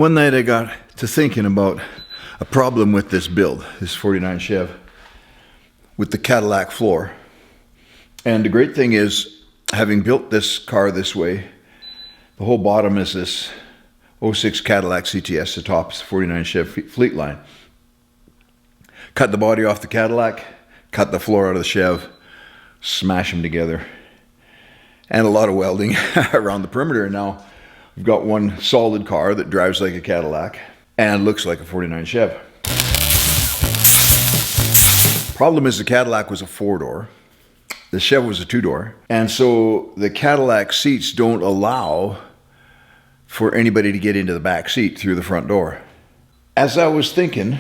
One night I got to thinking about a problem with this build, this 49 Chev, with the Cadillac floor. And the great thing is, having built this car this way, the whole bottom is this '06 Cadillac CTS, the top is the 49 Chev fleet line. Cut the body off the Cadillac, cut the floor out of the Chev, smash them together. And a lot of welding around the perimeter. And now we've got one solid car that drives like a Cadillac and looks like a 49 Chev. Problem is the Cadillac was a 4-door. The Chev was a 2-door. And so the Cadillac seats don't allow for anybody to get into the back seat through the front door. As I was thinking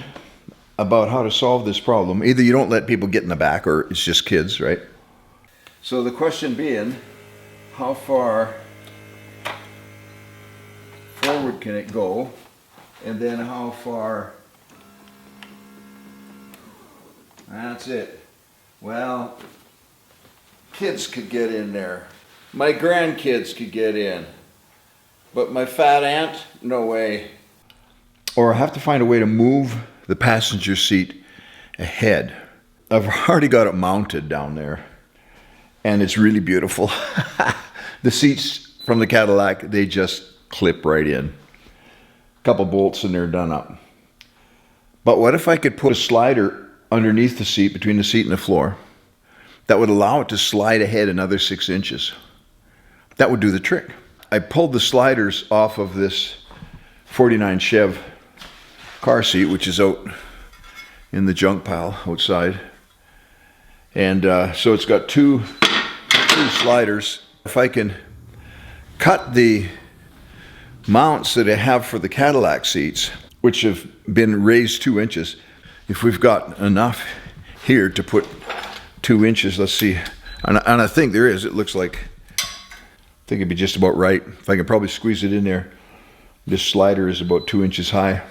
about how to solve this problem, either you don't let people get in the back or it's just kids, right? So the question being, how far forward can it go? And then how far, that's it. Well, kids could get in there. My grandkids could get in. But my fat aunt, no way. Or I have to find a way to move the passenger seat ahead. I've already got it mounted down there. And it's really beautiful. The seats from the Cadillac, they just clip right in. A couple bolts and they're done up. But what if I could put a slider underneath the seat, between the seat and the floor, that would allow it to slide ahead another 6 inches? That would do the trick. I pulled the sliders off of this 49 Chev car seat, which is out in the junk pile outside. And so it's got two sliders. If I can cut the mounts that I have for the Cadillac seats, which have been raised 2 inches, if we've got enough here to put 2 inches, let's see, and I think there is, it looks like, I think it'd be just about right. If I can probably squeeze it in there. This slider is about 2 inches high.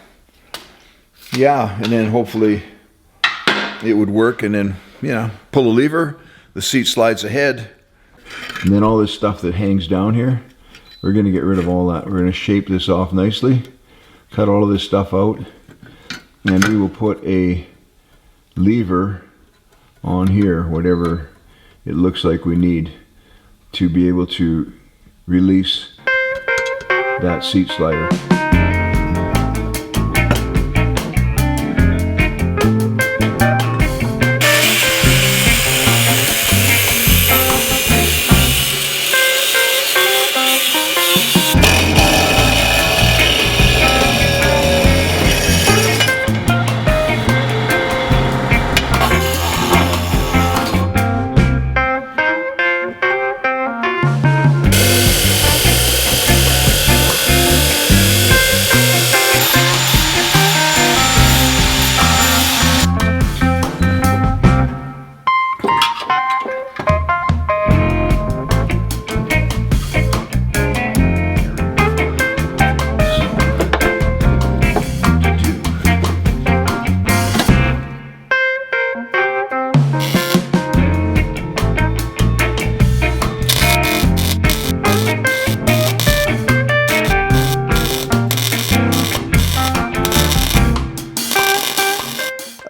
Yeah, and then hopefully it would work, and then, pull a lever, the seat slides ahead, and then all this stuff that hangs down here, we're going to get rid of all that. We're going to shape this off nicely, cut all of this stuff out, and we will put a lever on here, whatever it looks like we need, to be able to release that seat slider.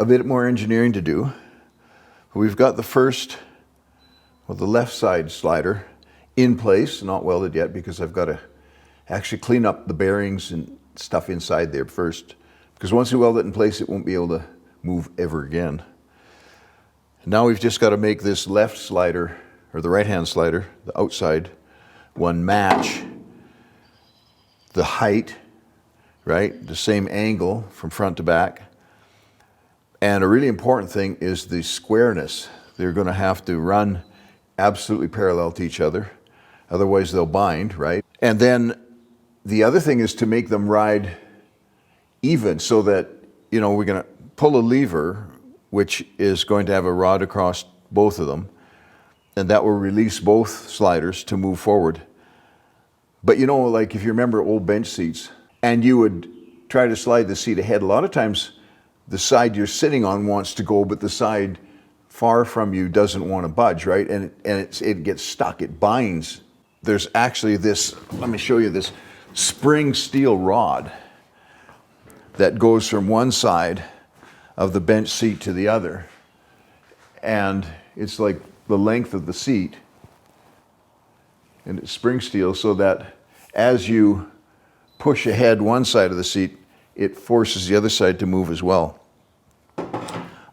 A bit more engineering to do. We've got the left side slider in place, not welded yet because I've got to actually clean up the bearings and stuff inside there first. Because once we weld it in place, it won't be able to move ever again. Now we've just got to make this left slider, or the right-hand slider, the outside one, match the height, right? The same angle from front to back. And a really important thing is the squareness. They're going to have to run absolutely parallel to each other. Otherwise they'll bind, right? And then the other thing is to make them ride even so that, we're going to pull a lever, which is going to have a rod across both of them. And that will release both sliders to move forward. But like if you remember old bench seats, and you would try to slide the seat ahead, a lot of times the side you're sitting on wants to go, but the side far from you doesn't want to budge, right? And it gets stuck, it binds. There's actually this, let me show you this spring steel rod that goes from one side of the bench seat to the other. And it's like the length of the seat. And it's spring steel, so that as you push ahead one side of the seat, it forces the other side to move as well.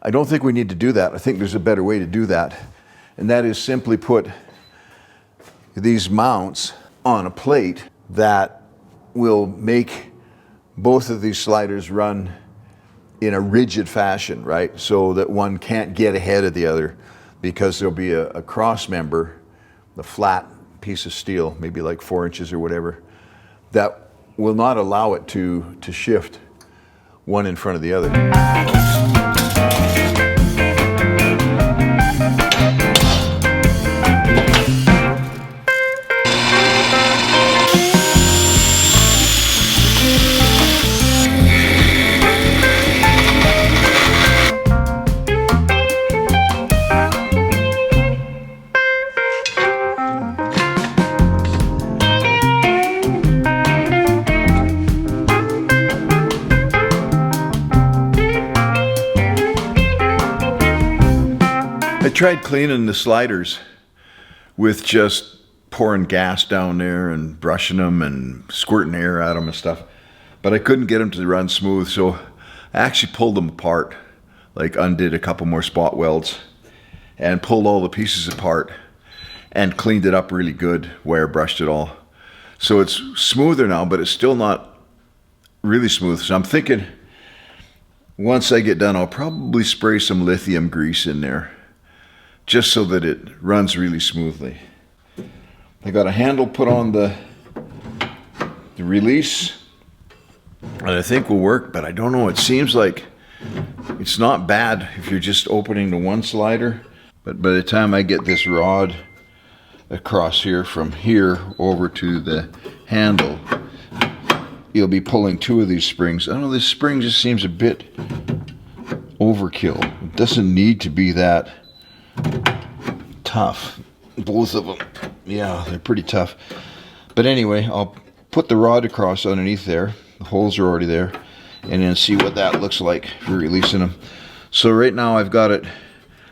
I don't think we need to do that. I think there's a better way to do that. And that is simply put these mounts on a plate that will make both of these sliders run in a rigid fashion, right? So that one can't get ahead of the other, because there'll be a cross member, the flat piece of steel, maybe like 4 inches or whatever, that will not allow it to shift one in front of the other. I tried cleaning the sliders with just pouring gas down there and brushing them and squirting air at them and stuff, but I couldn't get them to run smooth, so I actually pulled them apart, like undid a couple more spot welds and pulled all the pieces apart and cleaned it up really good, wire brushed it all. So it's smoother now, but it's still not really smooth. So I'm thinking once I get done, I'll probably spray some lithium grease in there, just so that it runs really smoothly. I got a handle put on the release, and I think will work, but I don't know. It seems like it's not bad if you're just opening the one slider, but by the time I get this rod across here from here over to the handle, you'll be pulling 2 of these springs. I don't know, this spring just seems a bit overkill. It doesn't need to be that tough. Both of them, yeah, they're pretty tough. But anyway, I'll put the rod across underneath there. The holes are already there, and then see what that looks like for releasing them. So right now I've got it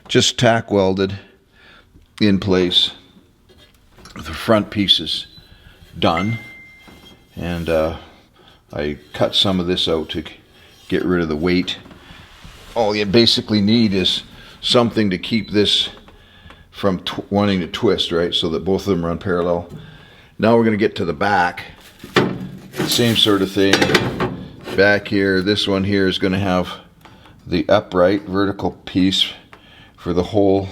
just tack welded in place. The front pieces done, and I cut some of this out to get rid of the weight. All you basically need is something to keep this from wanting to twist, right? So that both of them run parallel. Now we're going to get to the back. Same sort of thing. Back here, this one here is going to have the upright vertical piece for the hole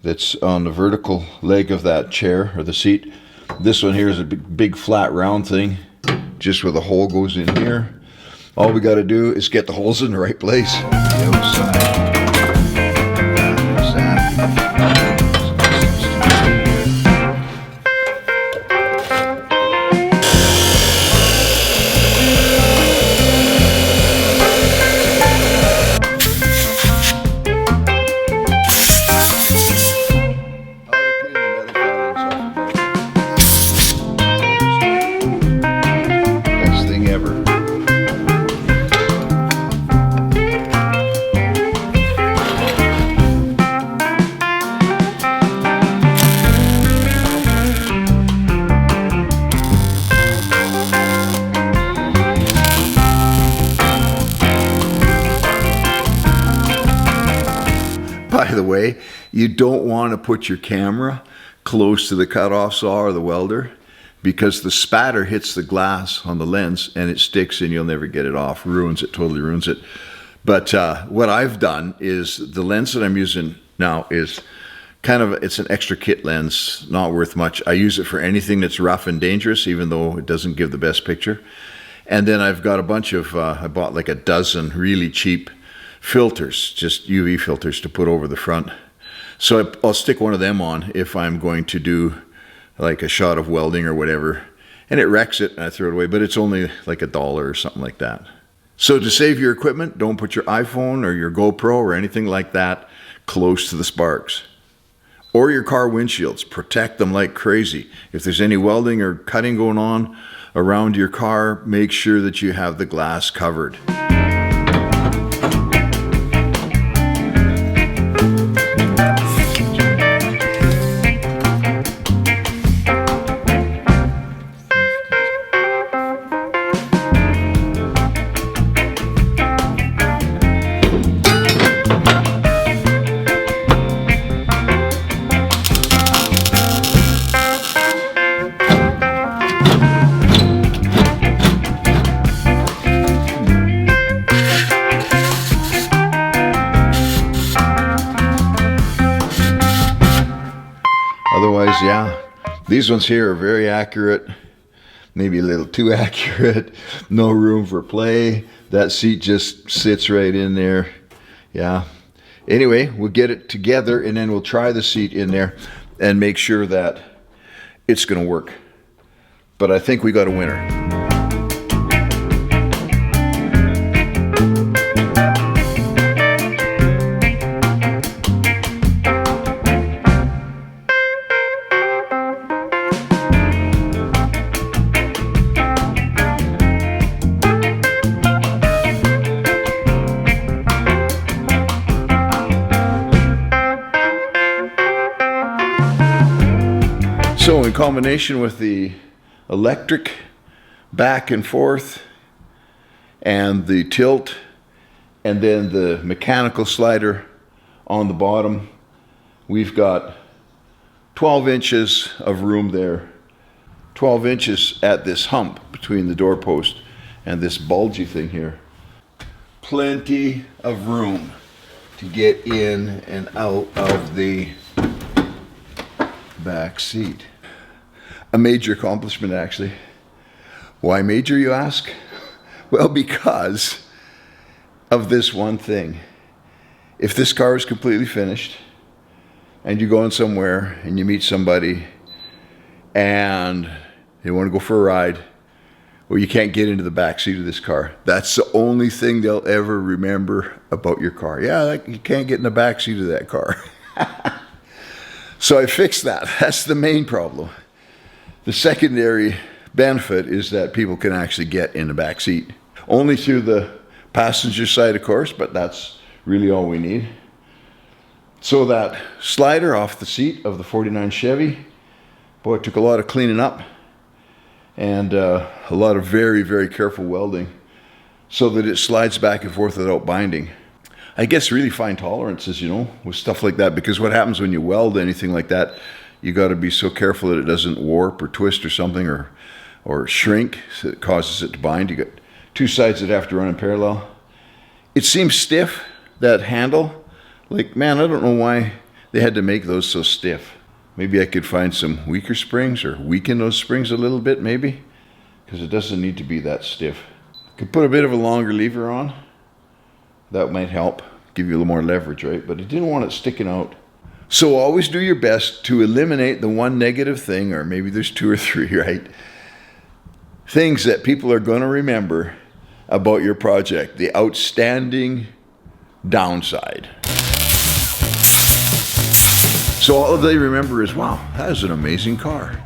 that's on the vertical leg of that chair or the seat. This one here is a big flat round thing, just where the hole goes in here. All we got to do is get the holes in the right place. The outside. By the way, you don't want to put your camera close to the cutoff saw or the welder, because the spatter hits the glass on the lens and it sticks and you'll never get it off. Ruins it, totally ruins it. But what I've done is the lens that I'm using now is kind of, it's an extra kit lens, not worth much. I use it for anything that's rough and dangerous, even though it doesn't give the best picture. And then I've got a bunch of, I bought like a dozen really cheap filters, just UV filters to put over the front. So I'll stick one of them on if I'm going to do like a shot of welding or whatever, and it wrecks it and I throw it away, but it's only like $1 or something like that. So to save your equipment, don't put your iPhone or your GoPro or anything like that close to the sparks. Or your car windshields. Protect them like crazy. If there's any welding or cutting going on, around your car, make sure that you have the glass covered. Otherwise, yeah, these ones here are very accurate, maybe a little too accurate, no room for play. That seat just sits right in there. Yeah. Anyway, we'll get it together and then we'll try the seat in there and make sure that it's going to work. But I think we got a winner. So in combination with the electric back and forth and the tilt and then the mechanical slider on the bottom, we've got 12 inches of room there, 12 inches at this hump between the doorpost and this bulgy thing here. Plenty of room to get in and out of the back seat. A major accomplishment, actually. Why major, you ask? Well, because of this one thing. If this car is completely finished and you're going somewhere and you meet somebody and they want to go for a ride, well, you can't get into the back seat of this car. That's the only thing they'll ever remember about your car. Yeah, you can't get in the back seat of that car. So I fixed that. That's the main problem. The secondary benefit is that people can actually get in the back seat. Only through the passenger side, of course, but that's really all we need. So that slider off the seat of the 49 Chevy, boy, it took a lot of cleaning up and a lot of very, very careful welding so that it slides back and forth without binding. I guess really fine tolerances, you know, with stuff like that, because what happens when you weld anything like that, you got to be so careful that it doesn't warp or twist or something or shrink, so it causes it to bind. You got two sides that have to run in parallel. It seems stiff, that handle. Like, man, I don't know why they had to make those so stiff. Maybe I could find some weaker springs or weaken those springs a little bit, maybe, because it doesn't need to be that stiff. Could put a bit of a longer lever on. That might help, give you a little more leverage, right? But I didn't want it sticking out. So always do your best to eliminate the one negative thing, or maybe there's two or three, right? Things that people are going to remember about your project, the outstanding downside. So all they remember is, wow, that is an amazing car.